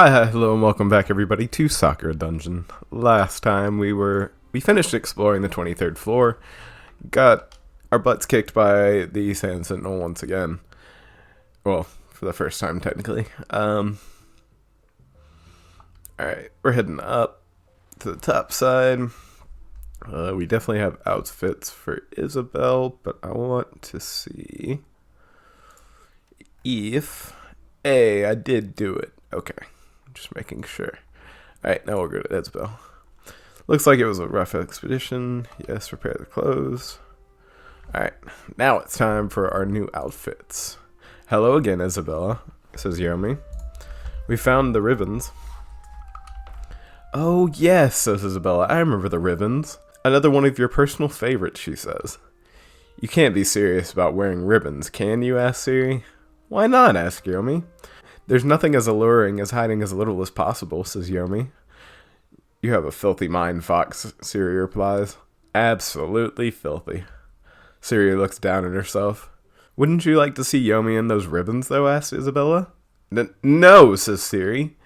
Hi, hello, and welcome back, everybody, to Sakura Dungeon. Last time we finished exploring the 23rd floor, got our butts kicked by the Sand Sentinel once again. Well, for the first time, technically. Alright, we're heading up to the top side. We definitely have outfits for Isabel, but I want to see if... I did do it. Okay. Just making sure. Alright, now we'll go to Isabel. Looks like it was a rough expedition. Yes, repair the clothes. Alright, now it's time for our new outfits. Hello again, Isabella, says Yomi. We found the ribbons. Oh, yes, says Isabella. I remember the ribbons. Another one of your personal favorites, she says. You can't be serious about wearing ribbons, can you, asks Siri. Why not, asks Yomi. There's nothing as alluring as hiding as little as possible, says Yomi. You have a filthy mind, Fox, Siri replies. Absolutely filthy. Siri looks down at herself. Wouldn't you like to see Yomi in those ribbons, though, asks Isabella. No, says Siri.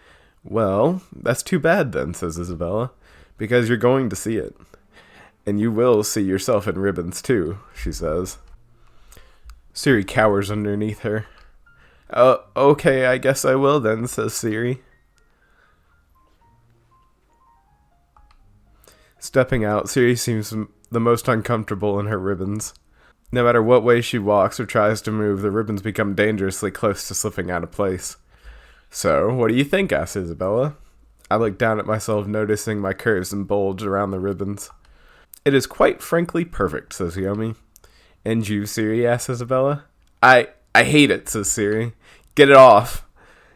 Well, that's too bad then, says Isabella, because you're going to see it. And you will see yourself in ribbons, too, she says. Siri cowers underneath her. Okay, I guess I will then, says Siri. Stepping out, Siri seems the most uncomfortable in her ribbons. No matter what way she walks or tries to move, the ribbons become dangerously close to slipping out of place. So, what do you think, asks Isabella. I look down at myself, noticing my curves and bulge around the ribbons. It is quite frankly perfect, says Yomi. And you, Siri, asks Isabella. I hate it, says Siri. Get it off.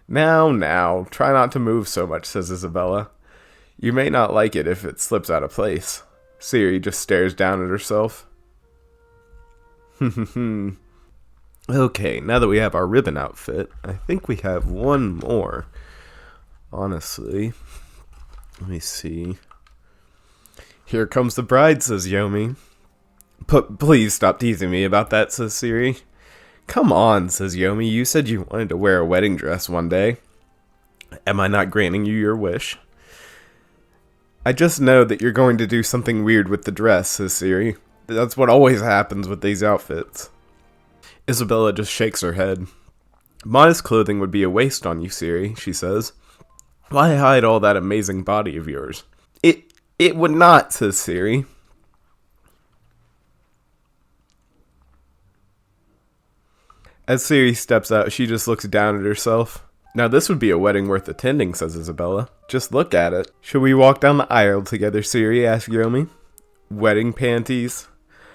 Now, try not to move so much, says Isabella. You may not like it if it slips out of place. Siri just stares down at herself. Okay, now that we have our ribbon outfit, I think we have one more. Honestly. Let me see. Here comes the bride, says Yomi. Please stop teasing me about that, says Siri. Come on, says Yomi. You said you wanted to wear a wedding dress one day. Am I not granting you your wish? I just know that you're going to do something weird with the dress, says Siri. That's what always happens with these outfits. Isabella just shakes her head. Modest clothing would be a waste on you, Siri, she says. Why hide all that amazing body of yours? It would not, says Siri. As Siri steps out, she just looks down at herself. Now this would be a wedding worth attending, says Isabella. Just look at it. Should we walk down the aisle together, Siri, asks Yomi. Wedding panties?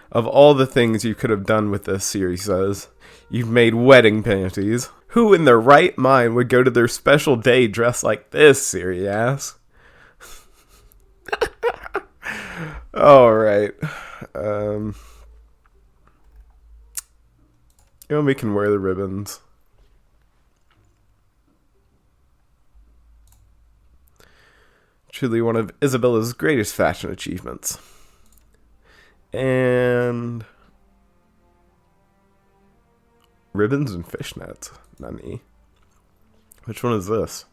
Of all the things you could have done with this, Siri says, you've made wedding panties. Who in their right mind would go to their special day dressed like this, Siri asks. Alright. We can wear the ribbons. Truly one of Isabella's greatest fashion achievements. And... ribbons and fishnets. Nani. Which one is this?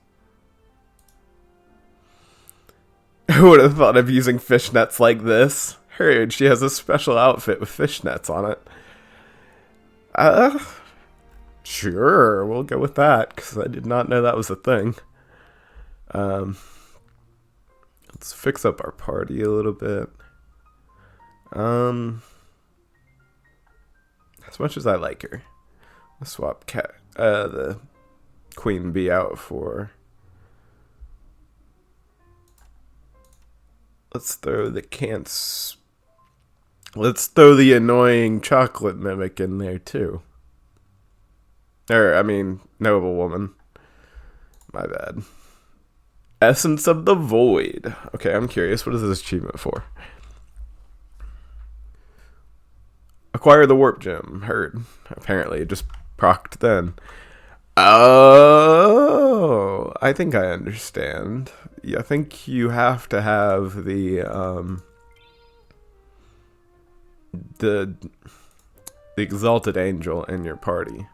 Who would have thought of using fishnets like this? Heard she has a special outfit with fishnets on it. Sure, we'll go with that, because I did not know that was a thing. Let's fix up our party a little bit. As much as I like her, let's swap the queen bee out for... Let's throw the annoying chocolate mimic in there, too. Noble woman. My bad. Essence of the Void. Okay, I'm curious. What is this achievement for? Acquire the warp gem. Heard. Apparently, it just procced then. Oh, I think I understand. I think you have to have the exalted angel in your party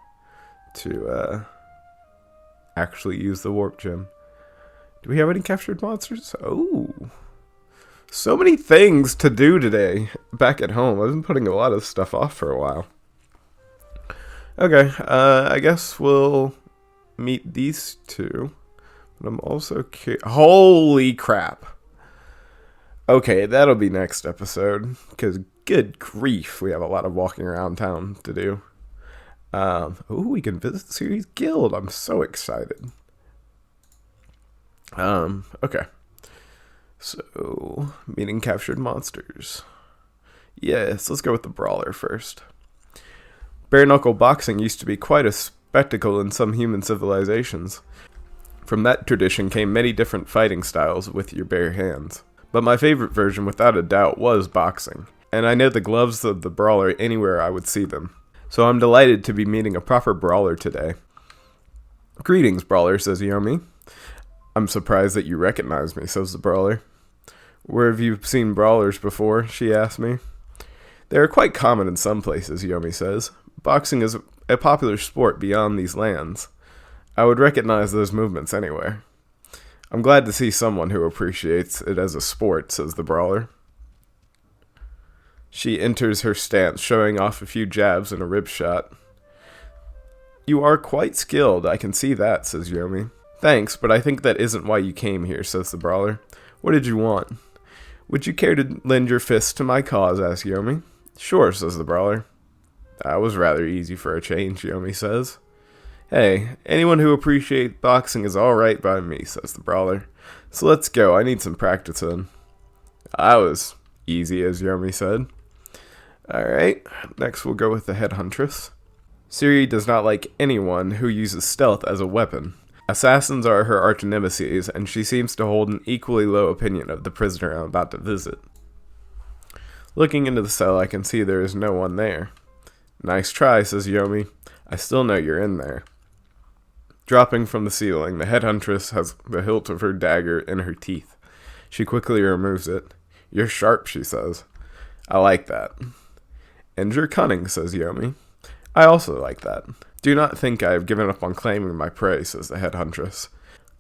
to actually use the warp gem. Do we have any captured monsters? Oh. So many things to do today back at home. I've been putting a lot of stuff off for a while. Okay, I guess we'll meet these two. But I'm also holy crap. Okay, that'll be next episode. Because good grief, we have a lot of walking around town to do. We can visit Siri's guild. I'm so excited. Okay. So, meeting captured monsters. Yes, let's go with the brawler first. Bare knuckle boxing used to be quite a spectacle in some human civilizations. From that tradition came many different fighting styles with your bare hands. But my favorite version, without a doubt, was boxing. And I know the gloves of the brawler anywhere I would see them. So I'm delighted to be meeting a proper brawler today. Greetings, brawler, says Yomi. I'm surprised that you recognize me, says the brawler. Where have you seen brawlers before? She asked me. They are quite common in some places, Yomi says. Boxing is a popular sport beyond these lands. I would recognize those movements anywhere. I'm glad to see someone who appreciates it as a sport, says the brawler. She enters her stance, showing off a few jabs and a rib shot. You are quite skilled, I can see that, says Yomi. Thanks, but I think that isn't why you came here, says the brawler. What did you want? Would you care to lend your fist to my cause, asked Yomi. Sure, says the brawler. That was rather easy for a change, Yomi says. Hey, anyone who appreciates boxing is alright by me, says the brawler. So let's go, I need some practice in. That was easy, as Yomi said. Alright, next we'll go with the head huntress. Siri does not like anyone who uses stealth as a weapon. Assassins are her arch nemesis, and she seems to hold an equally low opinion of the prisoner I'm about to visit. Looking into the cell, I can see there is no one there. Nice try, says Yomi. I still know you're in there. Dropping from the ceiling, the head huntress has the hilt of her dagger in her teeth. She quickly removes it. You're sharp, she says. I like that. And you're cunning, says Yomi. I also like that. Do not think I have given up on claiming my prey, says the head huntress.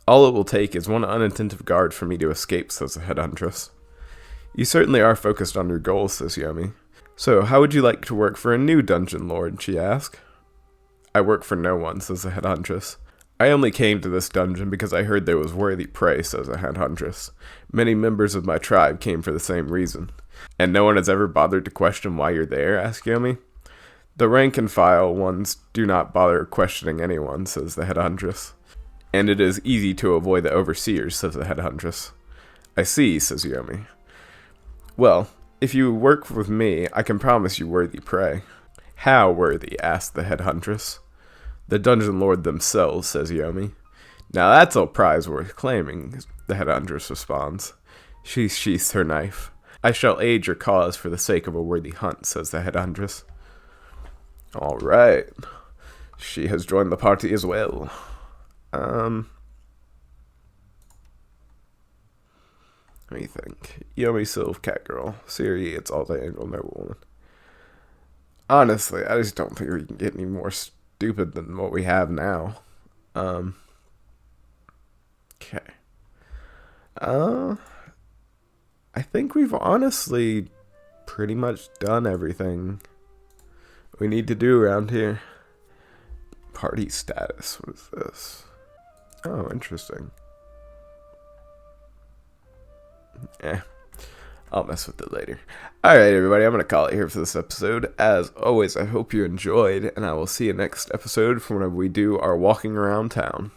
All it will take is one unattentive guard for me to escape, says the head huntress. You certainly are focused on your goals, says Yomi. So, how would you like to work for a new dungeon lord, she asked. I work for no one, says the head huntress. I only came to this dungeon because I heard there was worthy prey, says the head huntress. Many members of my tribe came for the same reason. And no one has ever bothered to question why you're there, asked Yomi. The rank-and-file ones do not bother questioning anyone, says the head huntress. And it is easy to avoid the overseers, says the head huntress. I see, says Yomi. Well, if you work with me, I can promise you worthy prey. How worthy? Asked the head huntress. The dungeon lord themselves, says Yomi. Now that's a prize worth claiming, the head huntress responds. She sheaths her knife. I shall aid your cause for the sake of a worthy hunt, says the head huntress. All right. She has joined the party as well. Let me think. Yomi, Sylph, Catgirl, Siri, it's all day Angel, Noblewoman. Honestly, I just don't think we can get any more stupid than what we have now. Okay. I think we've honestly pretty much done everything we need to do around here. Party status. What is this? Oh, interesting. I'll mess with it later. Alright, everybody, I'm going to call it here for this episode. As always, I hope you enjoyed, and I will see you next episode for when we do our walking around town.